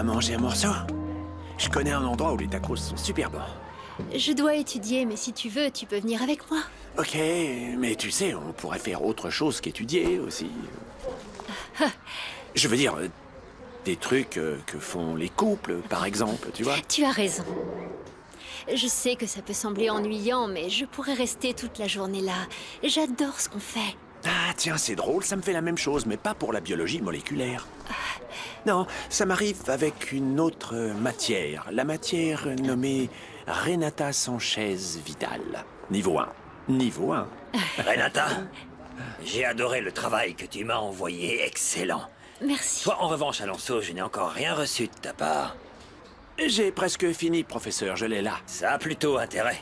à manger un morceau? Je connais un endroit où les tacos sont super bons. Je dois étudier, mais si tu veux, tu peux venir avec moi. Ok, mais tu sais, on pourrait faire autre chose qu'étudier aussi. Je veux dire, des trucs que font les couples, par exemple, tu vois? Tu as raison. Je sais que ça peut sembler ennuyant, mais je pourrais rester toute la journée là. J'adore ce qu'on fait. Ah tiens, c'est drôle, ça me fait la même chose, mais pas pour la biologie moléculaire. Non, ça m'arrive avec une autre matière. La matière nommée Renata Sanchez Vidal. Niveau 1. Niveau 1. Renata, j'ai adoré le travail que tu m'as envoyé, excellent. Merci. Toi, en revanche, Alonso, je n'ai encore rien reçu de ta part. J'ai presque fini, professeur, je l'ai là. Ça a plutôt intérêt.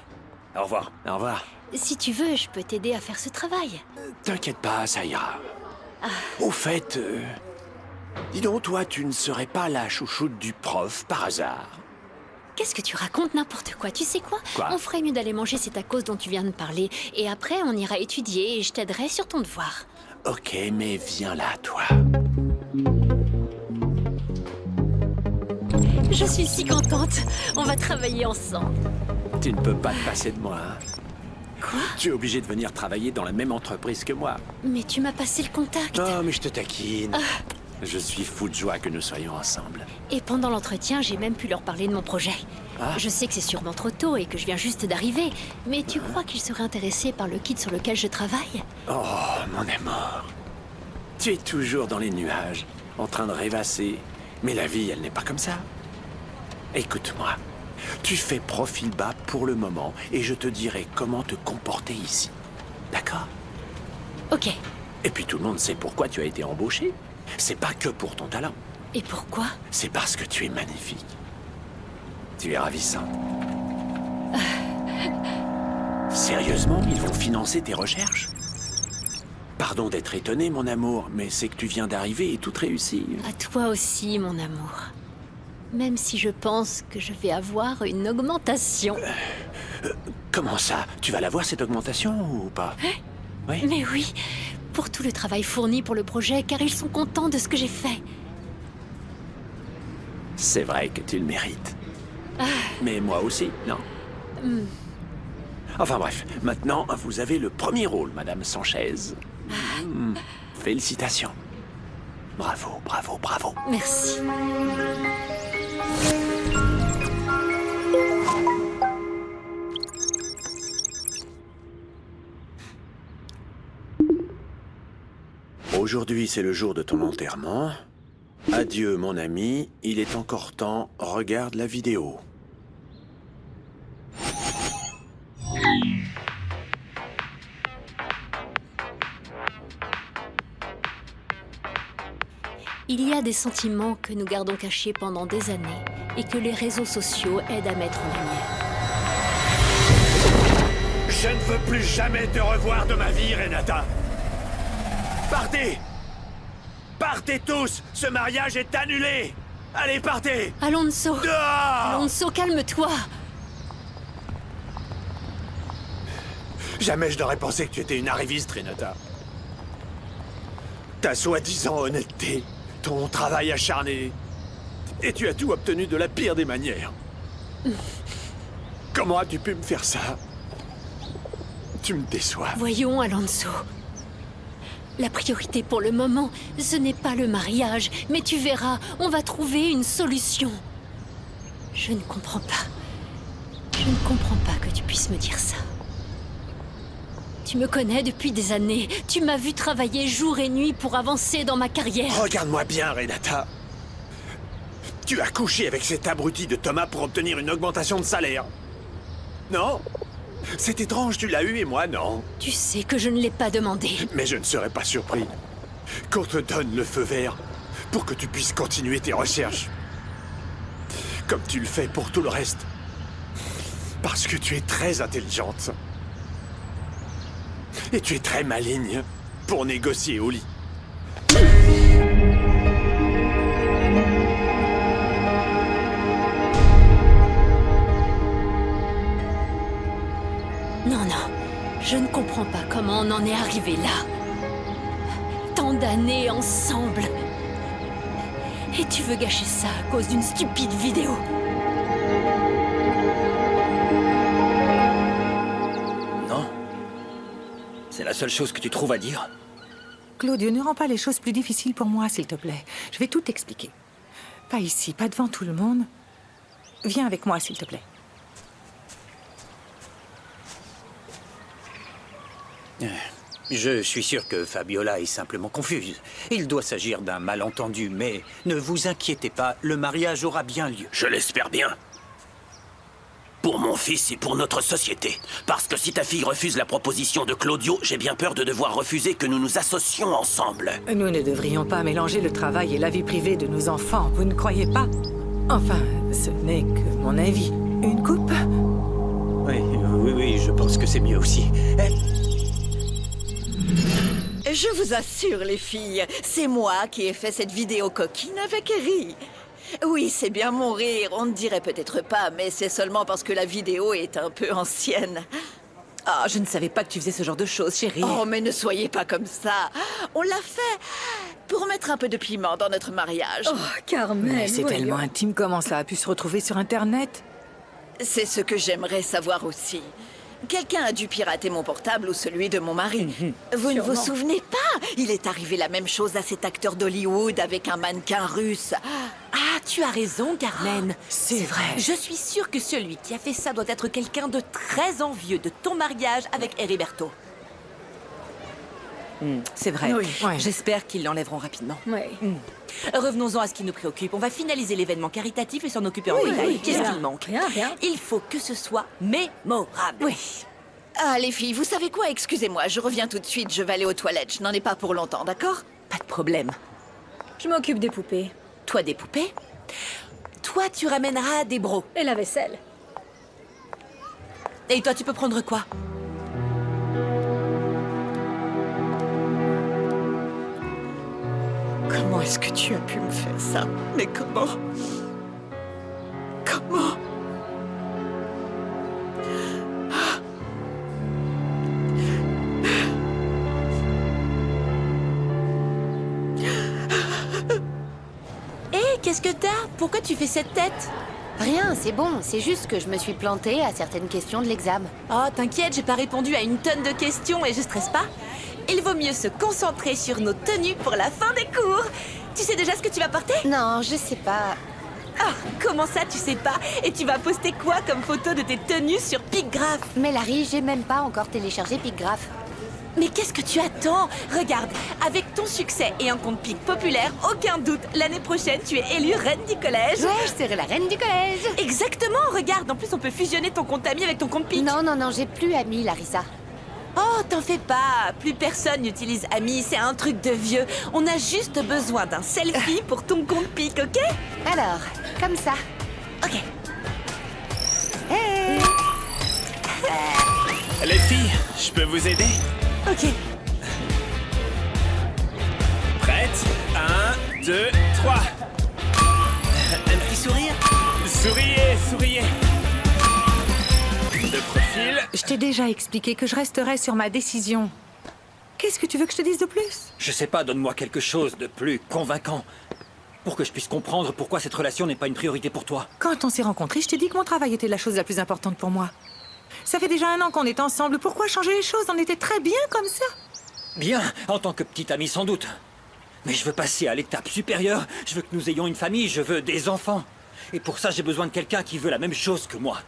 Au revoir. Au revoir. Si tu veux, je peux t'aider à faire ce travail. T'inquiète pas, ça ira. Au fait, dis donc, toi, tu ne serais pas la chouchoute du prof, par hasard? Qu'est-ce que tu racontes? N'importe quoi. Tu sais quoi? Quoi? On ferait mieux d'aller manger ces tacos dont tu viens de parler. Et après, on ira étudier et je t'aiderai sur ton devoir. Ok, mais viens là, toi. Je suis si contente. On va travailler ensemble. Tu ne peux pas te passer de moi, hein? Quoi? Tu es obligé de venir travailler dans la même entreprise que moi. Mais tu m'as passé le contact. Oh, mais je te taquine. Je suis fou de joie que nous soyons ensemble. Et pendant l'entretien, j'ai même pu leur parler de mon projet. Ah. Je sais que c'est sûrement trop tôt et que je viens juste d'arriver, mais tu crois qu'ils seraient intéressés par le kit sur lequel je travaille? Oh, mon amour. Tu es toujours dans les nuages, en train de rêvasser. Mais la vie, elle n'est pas comme ça. Écoute-moi. Tu fais profil bas pour le moment et je te dirai comment te comporter ici. D'accord? Ok. Et puis tout le monde sait pourquoi tu as été embauché. C'est pas que pour ton talent. Et pourquoi? C'est parce que tu es magnifique. Tu es ravissant. Sérieusement, ils vont financer tes recherches? Pardon d'être étonné, mon amour, mais c'est que tu viens d'arriver et tout réussit. À toi aussi, mon amour. Même si je pense que je vais avoir une augmentation. Comment ça? Tu vas l'avoir cette augmentation ou pas? Oui? Mais oui, pour tout le travail fourni pour le projet, car ils sont contents de ce que j'ai fait. C'est vrai que tu le mérites. Mais moi aussi, non? Enfin bref, maintenant, vous avez le premier rôle, Madame Sanchez. Félicitations. Bravo, bravo, bravo. Merci. Aujourd'hui, c'est le jour de ton enterrement. Adieu, mon ami. Il est encore temps. Regarde la vidéo. Il y a des sentiments que nous gardons cachés pendant des années et que les réseaux sociaux aident à mettre en lumière. Je ne veux plus jamais te revoir de ma vie, Renata. Partez! Partez tous! Ce mariage est annulé! Allez, partez! Alonso! Dehors! Alonso, calme-toi! Jamais je n'aurais pensé que tu étais une arriviste, Renata. Ta soi-disant honnêteté, ton travail acharné, et tu as tout obtenu de la pire des manières. Comment as-tu pu me faire ça? Tu me déçois. Voyons, Alonso. La priorité pour le moment, ce n'est pas le mariage, mais tu verras, on va trouver une solution. Je ne comprends pas. Je ne comprends pas que tu puisses me dire ça. Tu me connais depuis des années. Tu m'as vu travailler jour et nuit pour avancer dans ma carrière. Regarde-moi bien, Renata. Tu as couché avec cet abruti de Thomas pour obtenir une augmentation de salaire. Non? C'est étrange, tu l'as eu et moi, non. Tu sais que je ne l'ai pas demandé. Mais je ne serais pas surpris qu'on te donne le feu vert pour que tu puisses continuer tes recherches. Comme tu le fais pour tout le reste. Parce que tu es très intelligente. Et tu es très maligne pour négocier au lit. Non, non. Je ne comprends pas comment on en est arrivé là. Tant d'années ensemble. Et tu veux gâcher ça à cause d'une stupide vidéo? Non. C'est la seule chose que tu trouves à dire. Claudio, ne rends pas les choses plus difficiles pour moi, s'il te plaît. Je vais tout expliquer. Pas ici, pas devant tout le monde. Viens avec moi, s'il te plaît. Je suis sûr que Fabiola est simplement confuse. Il doit s'agir d'un malentendu, mais ne vous inquiétez pas, le mariage aura bien lieu. Je l'espère bien. Pour mon fils et pour notre société. Parce que si ta fille refuse la proposition de Claudio, j'ai bien peur de devoir refuser que nous nous associons ensemble. Nous ne devrions pas mélanger le travail et la vie privée de nos enfants, vous ne croyez pas? Enfin, ce n'est que mon avis. Une coupe? Oui, je pense que c'est mieux aussi. Je vous assure, les filles, c'est moi qui ai fait cette vidéo coquine avec Eri. Oui, c'est bien mon rire, on ne dirait peut-être pas, mais c'est seulement parce que la vidéo est un peu ancienne. Ah, je ne savais pas que tu faisais ce genre de choses, chérie. Oh, mais ne soyez pas comme ça. On l'a fait pour mettre un peu de piment dans notre mariage. Oh, Carmen, Mais c'est tellement intime, comment ça a pu se retrouver sur Internet? C'est ce que j'aimerais savoir aussi. Quelqu'un a dû pirater mon portable ou celui de mon mari. Vous ne vous souvenez pas? Il est arrivé la même chose à cet acteur d'Hollywood avec un mannequin russe. Ah, tu as raison, Carmen. C'est vrai. Je suis sûre que celui qui a fait ça doit être quelqu'un de très envieux de ton mariage avec Heriberto. C'est vrai. Oui. Ouais. J'espère qu'ils l'enlèveront rapidement. Ouais. Revenons-en à ce qui nous préoccupe. On va finaliser l'événement caritatif et s'en occuper en détail. Qu'est-ce rien. qu'il manque? Rien. Il faut que ce soit mémorable. Oui. Ah, les filles, vous savez quoi? Excusez-moi, je reviens tout de suite, je vais aller aux toilettes. Je n'en ai pas pour longtemps, d'accord? Pas de problème. Je m'occupe des poupées. Toi, des poupées? Toi, tu ramèneras des bros. Et la vaisselle. Et toi, tu peux prendre quoi? Comment est-ce que tu as pu me faire ça? Mais comment? Comment? Hé, qu'est-ce que t'as? Pourquoi tu fais cette tête? Rien, c'est bon. C'est juste que je me suis plantée à certaines questions de l'examen. Oh, t'inquiète, j'ai pas répondu à une tonne de questions et je stresse pas. Il vaut mieux se concentrer sur nos tenues pour la fin des cours. Tu sais déjà ce que tu vas porter? Non, je sais pas. Ah, comment ça, tu sais pas? Et tu vas poster quoi comme photo de tes tenues sur Picgraph? Mais Larry, j'ai même pas encore téléchargé Picgraph. Mais qu'est-ce que tu attends? Regarde, avec ton succès et un compte Pic populaire, aucun doute, l'année prochaine, tu es élue reine du collège. Ouais, je serai la reine du collège. Exactement, regarde, en plus on peut fusionner ton compte ami avec ton compte Pic. Non, j'ai plus ami, Larissa. Oh, t'en fais pas, plus personne n'utilise Ami, c'est un truc de vieux. On a juste besoin d'un selfie pour ton compte Pic, ok? Alors, comme ça. Ok. Les filles, je peux vous aider? Ok. Prête? 1, 2, 3. Un petit sourire? Souriez. De profil. Je t'ai déjà expliqué que je resterai sur ma décision. Qu'est-ce que tu veux que je te dise de plus? Je sais pas, donne-moi quelque chose de plus convaincant. Pour que je puisse comprendre pourquoi cette relation n'est pas une priorité pour toi. Quand on s'est rencontrés, je t'ai dit que mon travail était la chose la plus importante pour moi. Ça fait déjà 1 an qu'on est ensemble. Pourquoi changer les choses? On était très bien comme ça. Bien, en tant que petite amie sans doute. Mais je veux passer à l'étape supérieure. Je veux que nous ayons une famille, je veux des enfants. Et pour ça, j'ai besoin de quelqu'un qui veut la même chose que moi.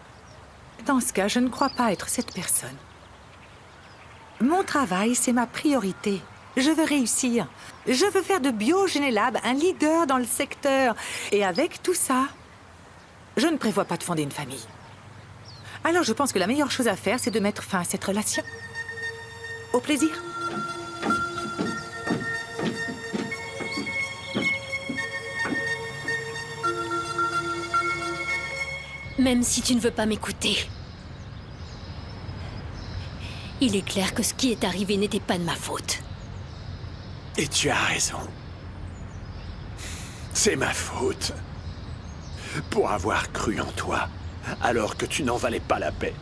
Dans ce cas, je ne crois pas être cette personne. Mon travail, c'est ma priorité. Je veux réussir. Je veux faire de BioGénéLab un leader dans le secteur. Et avec tout ça, je ne prévois pas de fonder une famille. Alors je pense que la meilleure chose à faire, c'est de mettre fin à cette relation. Au plaisir. Même si tu ne veux pas m'écouter. Il est clair que ce qui est arrivé n'était pas de ma faute. Et tu as raison. C'est ma faute. Pour avoir cru en toi, alors que tu n'en valais pas la peine.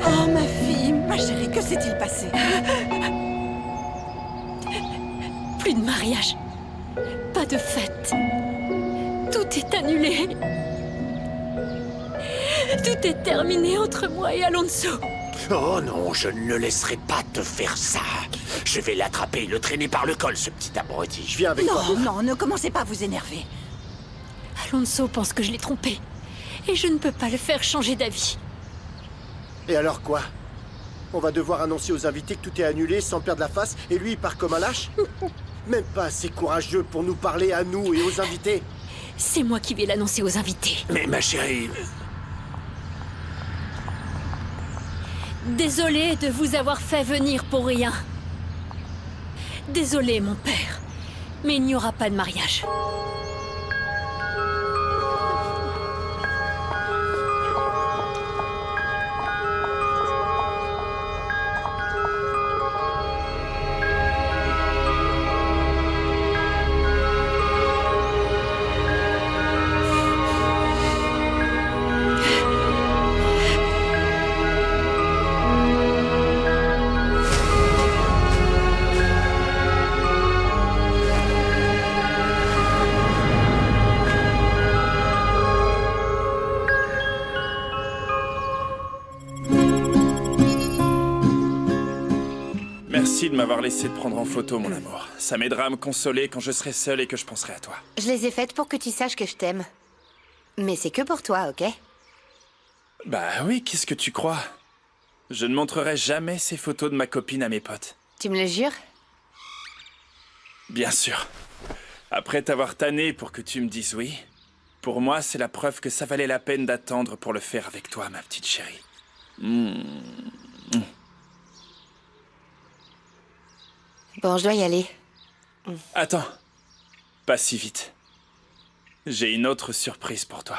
Oh, ma fille, passé? Plus de mariage. Pas de fête. Tout est annulé. Tout est terminé entre moi et Alonso. Oh non, je ne le laisserai pas te faire ça. Je vais l'attraper et le traîner par le col, ce petit abruti. Je viens avec toi. Non, non, ne commencez pas à vous énerver. Alonso pense que je l'ai trompé. Et je ne peux pas le faire changer d'avis. Et alors quoi? On va devoir annoncer aux invités que tout est annulé sans perdre la face, et lui il part comme un lâche? Même pas assez courageux pour nous parler à nous et aux invités. C'est moi qui vais l'annoncer aux invités. Mais ma chérie... Désolée de vous avoir fait venir pour rien. Désolée, mon père. Mais il n'y aura pas de mariage. Merci de m'avoir laissé te prendre en photo, mon amour. Ça m'aidera à me consoler quand je serai seul et que je penserai à toi. Je les ai faites pour que tu saches que je t'aime. Mais c'est que pour toi, ok? Bah oui, qu'est-ce que tu crois? Je ne montrerai jamais ces photos de ma copine à mes potes. Tu me le jures? Bien sûr. Après t'avoir tanné pour que tu me dises oui, pour moi, c'est la preuve que ça valait la peine d'attendre pour le faire avec toi, ma petite chérie. Bon, je dois y aller. Attends, pas si vite. J'ai une autre surprise pour toi.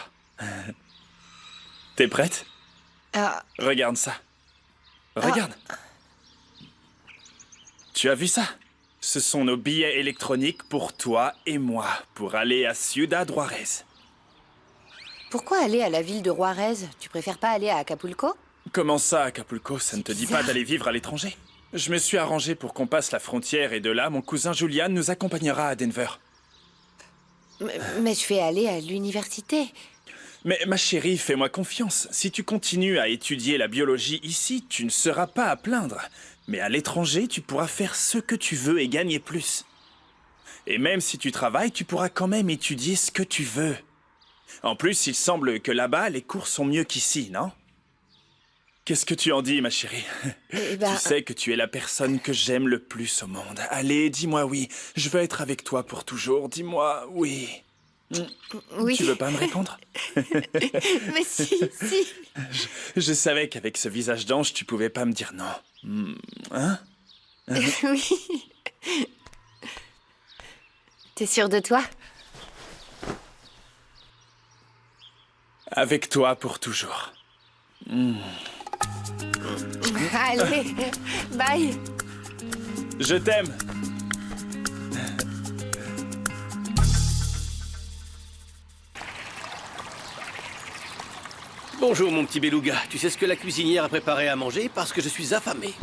T'es prête? Regarde ça. Regarde. Tu as vu ça? Ce sont nos billets électroniques pour toi et moi, pour aller à Ciudad Juárez. Pourquoi aller à la ville de Juarez? Tu préfères pas aller à Acapulco? Comment ça, Acapulco? Ça ne te dit pas d'aller vivre à l'étranger? Je me suis arrangé pour qu'on passe la frontière et de là, mon cousin Julian nous accompagnera à Denver. Mais je vais aller à l'université. Mais ma chérie, fais-moi confiance. Si tu continues à étudier la biologie ici, tu ne seras pas à plaindre. Mais à l'étranger, tu pourras faire ce que tu veux et gagner plus. Et même si tu travailles, tu pourras quand même étudier ce que tu veux. En plus, il semble que là-bas, les cours sont mieux qu'ici, non? Qu'est-ce que tu en dis, ma chérie? Tu sais que tu es la personne que j'aime le plus au monde. Allez, dis-moi oui. Je veux être avec toi pour toujours. Dis-moi oui. Oui. Tu veux pas me répondre? Mais si. Je savais qu'avec ce visage d'ange, tu pouvais pas me dire non. Hein? Oui. T'es sûr de toi? Avec toi pour toujours. Allez, bye. Je t'aime. Bonjour mon petit beluga, tu sais ce que la cuisinière a préparé à manger parce que je suis affamé.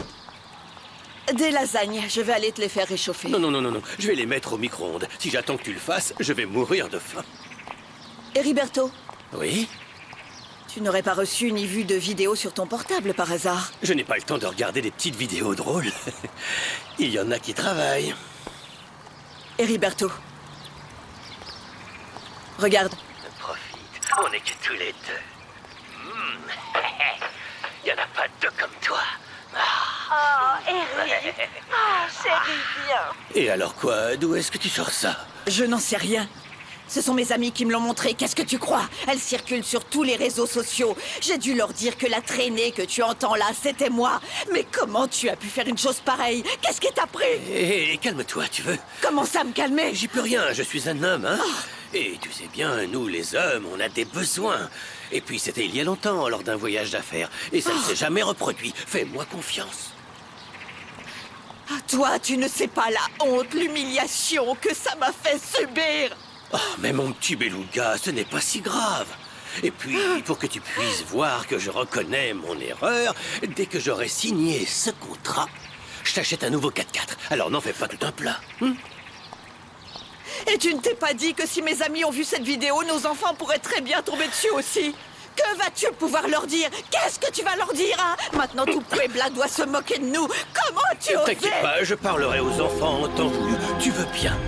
Des lasagnes, je vais aller te les faire réchauffer. Non, je vais les mettre au micro-ondes. Si j'attends que tu le fasses, je vais mourir de faim. Heriberto, Oui? tu n'aurais pas reçu ni vu de vidéo sur ton portable par hasard? Je n'ai pas le temps de regarder des petites vidéos drôles. Il y en a qui travaillent. Heriberto, regarde. Profite, on n'est que tous les deux. Il n'y en a pas deux comme toi. Oh, Eric. Oh, chérie, bien. Et alors quoi? D'où est-ce que tu sors ça? Je n'en sais rien. Ce sont mes amis qui me l'ont montré. Qu'est-ce que tu crois? Elles circulent sur tous les réseaux sociaux. J'ai dû leur dire que la traînée que tu entends là, c'était moi. Mais comment tu as pu faire une chose pareille? Qu'est-ce qui t'a pris? Hé, calme-toi, tu veux? Comment ça, me calmer? J'y peux rien, je suis un homme, hein? Et tu sais bien, nous les hommes, on a des besoins. Et puis c'était il y a longtemps, lors d'un voyage d'affaires. Et ça ne s'est jamais reproduit. Fais-moi confiance. Toi, tu ne sais pas la honte, l'humiliation que ça m'a fait subir. Oh, mais mon petit beluga, ce n'est pas si grave. Et puis, pour que tu puisses voir que je reconnais mon erreur, dès que j'aurai signé ce contrat, je t'achète un nouveau 4x4. Alors n'en fais pas tout un plat. Et tu ne t'es pas dit que si mes amis ont vu cette vidéo, nos enfants pourraient très bien tomber dessus aussi? Que vas-tu pouvoir leur dire? Qu'est-ce que tu vas leur dire, hein? Maintenant, tout Puebla doit se moquer de nous. Comment tu osais? T'inquiète pas, je parlerai aux enfants en temps voulu. Tu veux bien?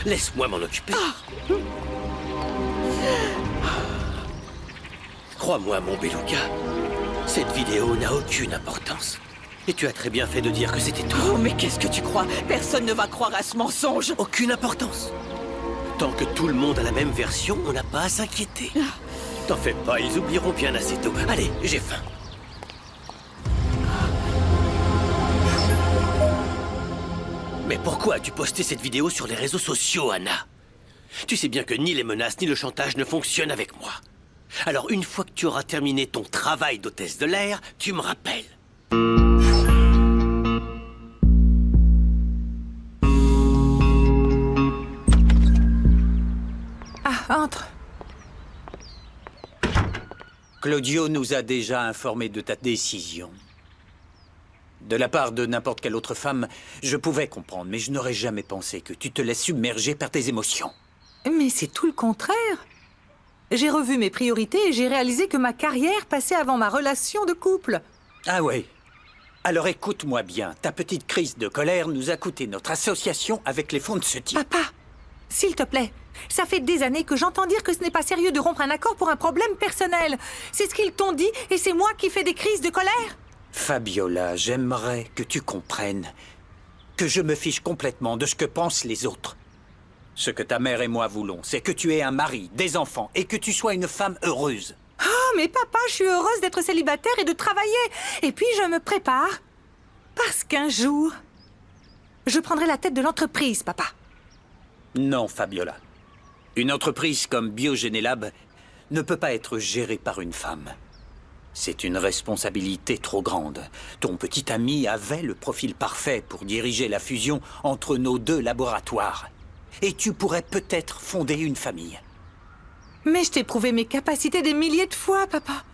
Laisse-moi m'en occuper. Crois-moi, mon beluga, cette vidéo n'a aucune importance. Et tu as très bien fait de dire que c'était toi. Oh, mais qu'est-ce que tu crois? Personne ne va croire à ce mensonge. Aucune importance. Tant que tout le monde a la même version, on n'a pas à s'inquiéter. T'en fais pas, ils oublieront bien assez tôt. Allez, j'ai faim. Mais pourquoi as-tu posté cette vidéo sur les réseaux sociaux, Anna? Tu sais bien que ni les menaces ni le chantage ne fonctionnent avec moi. Alors une fois que tu auras terminé ton travail d'hôtesse de l'air, tu me rappelles. Ah, entre. Claudio nous a déjà informés de ta décision. De la part de n'importe quelle autre femme, je pouvais comprendre, mais je n'aurais jamais pensé que tu te laisses submerger par tes émotions. Mais c'est tout le contraire. J'ai revu mes priorités et j'ai réalisé que ma carrière passait avant ma relation de couple. Ah ouais. Alors écoute-moi bien, ta petite crise de colère nous a coûté notre association avec les fonds de ce type. Papa, s'il te plaît, ça fait des années que j'entends dire que ce n'est pas sérieux de rompre un accord pour un problème personnel. C'est ce qu'ils t'ont dit et c'est moi qui fais des crises de colère. Fabiola, j'aimerais que tu comprennes que je me fiche complètement de ce que pensent les autres. Ce que ta mère et moi voulons, c'est que tu aies un mari, des enfants et que tu sois une femme heureuse. Oh, mais papa, je suis heureuse d'être célibataire et de travailler. Et puis, je me prépare. Parce qu'un jour, je prendrai la tête de l'entreprise, papa. Non, Fabiola. Une entreprise comme Biogenelab ne peut pas être gérée par une femme. C'est une responsabilité trop grande. Ton petit ami avait le profil parfait pour diriger la fusion entre nos deux laboratoires. Et tu pourrais peut-être fonder une famille. Mais je t'ai prouvé mes capacités des milliers de fois, papa.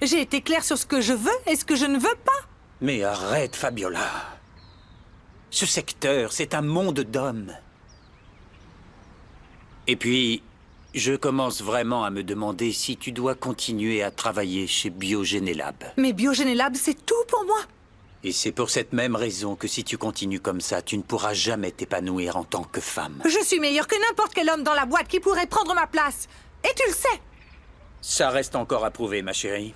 J'ai été claire sur ce que je veux et ce que je ne veux pas. Mais arrête, Fabiola. Ce secteur, c'est un monde d'hommes. Et puis, je commence vraiment à me demander si tu dois continuer à travailler chez Biogenelab. Mais Biogenelab, c'est tout pour moi. Et c'est pour cette même raison que si tu continues comme ça, tu ne pourras jamais t'épanouir en tant que femme. Je suis meilleure que n'importe quel homme dans la boîte qui pourrait prendre ma place. Et tu le sais. Ça reste encore à prouver, ma chérie.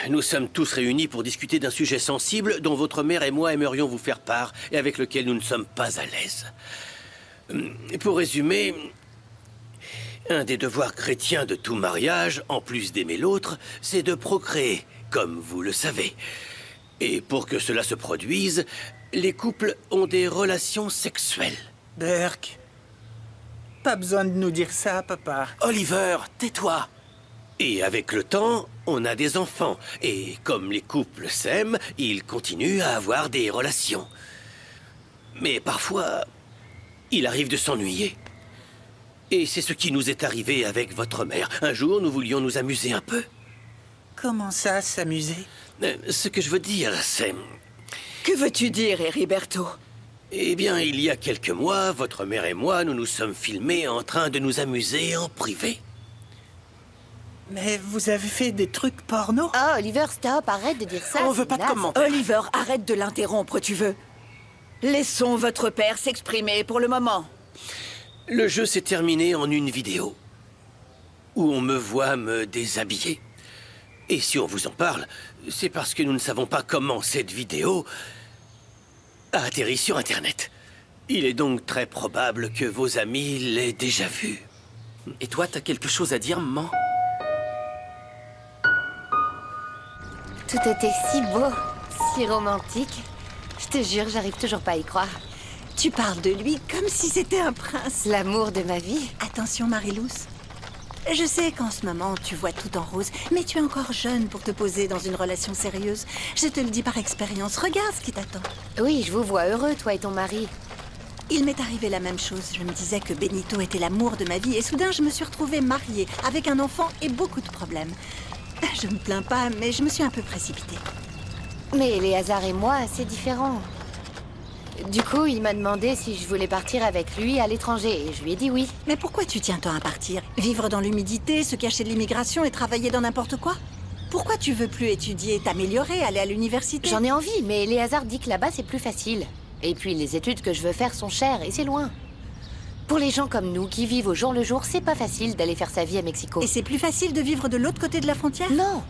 Nous sommes tous réunis pour discuter d'un sujet sensible dont votre mère et moi aimerions vous faire part et avec lequel nous ne sommes pas à l'aise. Pour résumer, un des devoirs chrétiens de tout mariage, en plus d'aimer l'autre, c'est de procréer, comme vous le savez. Et pour que cela se produise, les couples ont des relations sexuelles. Burke, pas besoin de nous dire ça, papa. Oliver, tais-toi! Et avec le temps, on a des enfants. Et comme les couples s'aiment, ils continuent à avoir des relations. Mais parfois, il arrive de s'ennuyer. Et c'est ce qui nous est arrivé avec votre mère. Un jour, nous voulions nous amuser un peu. Comment ça, s'amuser? Ce que je veux dire, c'est... Que veux-tu dire, Heriberto? Eh bien, il y a quelques mois, votre mère et moi, nous nous sommes filmés en train de nous amuser en privé. Mais vous avez fait des trucs porno? Oh, Oliver, stop, arrête de dire ça. On veut pas de commentaires. Oliver, arrête de l'interrompre, tu veux. Laissons votre père s'exprimer pour le moment. Le jeu s'est terminé en une vidéo où on me voit me déshabiller. Et si on vous en parle, c'est parce que nous ne savons pas comment cette vidéo a atterri sur Internet. Il est donc très probable que vos amis l'aient déjà vue. Et toi, t'as quelque chose à dire, maman? Tout était si beau, si romantique. Je te jure, j'arrive toujours pas à y croire. Tu parles de lui comme si c'était un prince. L'amour de ma vie. Attention, Marilous. Je sais qu'en ce moment, tu vois tout en rose, mais tu es encore jeune pour te poser dans une relation sérieuse. Je te le dis par expérience, regarde ce qui t'attend. Oui, je vous vois heureux, toi et ton mari. Il m'est arrivé la même chose. Je me disais que Benito était l'amour de ma vie et soudain, je me suis retrouvée mariée, avec un enfant et beaucoup de problèmes. Je me plains pas, mais je me suis un peu précipitée. Mais Éléazar et moi, c'est différent. Du coup, il m'a demandé si je voulais partir avec lui à l'étranger et je lui ai dit oui. Mais pourquoi tu tiens tant à partir? Vivre dans l'humidité, se cacher de l'immigration et travailler dans n'importe quoi? Pourquoi tu veux plus étudier, t'améliorer, aller à l'université? J'en ai envie, mais Éléazar dit que là-bas c'est plus facile. Et puis les études que je veux faire sont chères et c'est loin. Pour les gens comme nous qui vivent au jour le jour, c'est pas facile d'aller faire sa vie à Mexico. Et c'est plus facile de vivre de l'autre côté de la frontière? Non.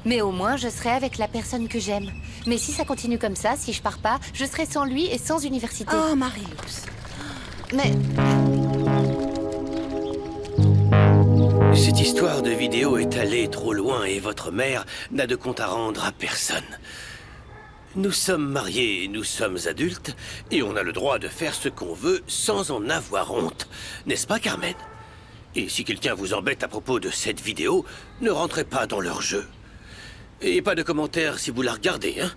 Mais au moins, je serai avec la personne que j'aime. Mais si ça continue comme ça, si je pars pas, je serai sans lui et sans université. Oh, Marilous. Mais... Cette histoire de vidéo est allée trop loin et votre mère n'a de compte à rendre à personne. Nous sommes mariés, nous sommes adultes, et on a le droit de faire ce qu'on veut sans en avoir honte. N'est-ce pas, Carmen? Et si quelqu'un vous embête à propos de cette vidéo, ne rentrez pas dans leur jeu. Et pas de commentaires si vous la regardez, hein?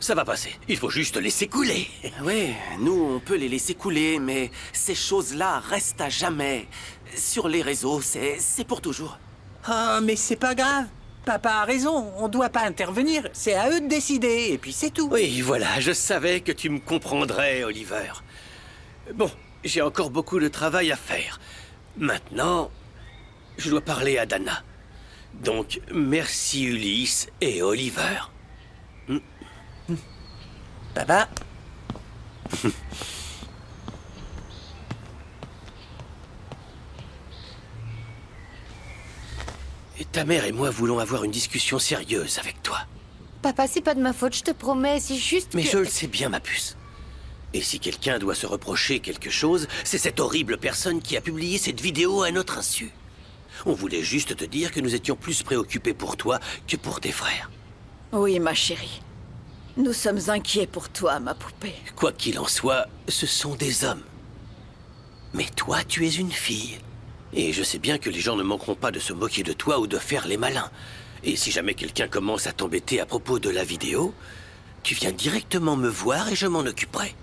Ça va passer. Il faut juste laisser couler. Oui, nous, on peut les laisser couler, mais ces choses-là restent à jamais. Sur les réseaux, c'est pour toujours. Ah, mais c'est pas grave. Papa a raison, on doit pas intervenir. C'est à eux de décider, et puis c'est tout. Oui, voilà, je savais que tu me comprendrais, Oliver. Bon, j'ai encore beaucoup de travail à faire. Maintenant, je dois parler à Dana. Donc, merci Ulysse et Oliver. Papa? Et ta mère et moi voulons avoir une discussion sérieuse avec toi. Papa, c'est pas de ma faute, je te promets, c'est juste Mais que... je le sais bien, ma puce. Et si quelqu'un doit se reprocher quelque chose, c'est cette horrible personne qui a publié cette vidéo à notre insu. On voulait juste te dire que nous étions plus préoccupés pour toi que pour tes frères. Oui, ma chérie. Nous sommes inquiets pour toi, ma poupée. Quoi qu'il en soit, ce sont des hommes. Mais toi, tu es une fille. Et je sais bien que les gens ne manqueront pas de se moquer de toi ou de faire les malins. Et si jamais quelqu'un commence à t'embêter à propos de la vidéo, tu viens directement me voir et je m'en occuperai.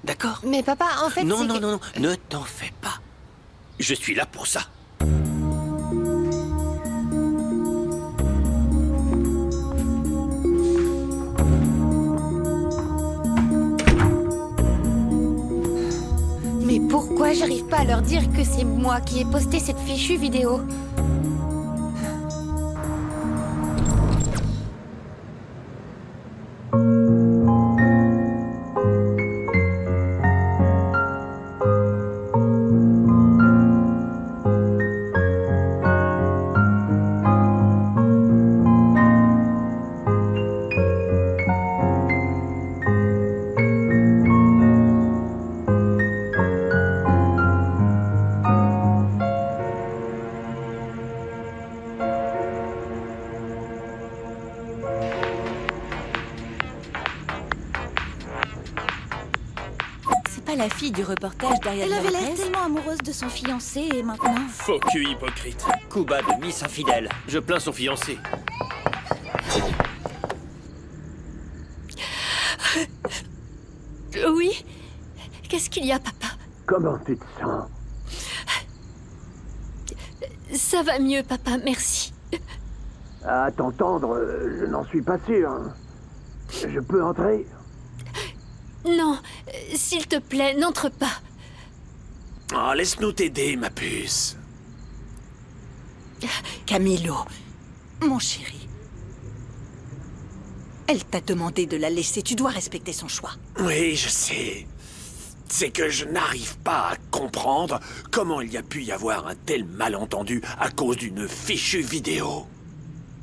D'accord? Mais papa, en fait, Non, c'est non, que... non, non, ne t'en fais pas. Je suis là pour ça. Mais pourquoi j'arrive pas à leur dire que c'est moi qui ai posté cette fichue vidéo? La fille du reportage d'Ariane Elle avait l'air Lopez. tellement amoureuse de son fiancé et maintenant... Faux cul hypocrite. Coup bas de Miss Infidèle. Je plains son fiancé. Oui? Qu'est-ce qu'il y a, papa? Comment tu te sens? Ça va mieux, papa, merci. À t'entendre, je n'en suis pas sûr. Je peux entrer? Non, s'il te plaît, n'entre pas. Oh, laisse-nous t'aider, ma puce. Camilo, mon chéri. Elle t'a demandé de la laisser, tu dois respecter son choix. Oui, je sais. C'est que je n'arrive pas à comprendre comment il y a pu y avoir un tel malentendu à cause d'une fichue vidéo.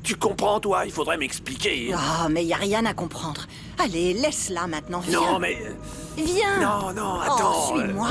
Tu comprends, toi? Il faudrait m'expliquer. Oh, mais y a rien à comprendre. Allez, laisse-la maintenant, viens. Non, mais... Viens. Non, non, attends. Oh, suis-moi.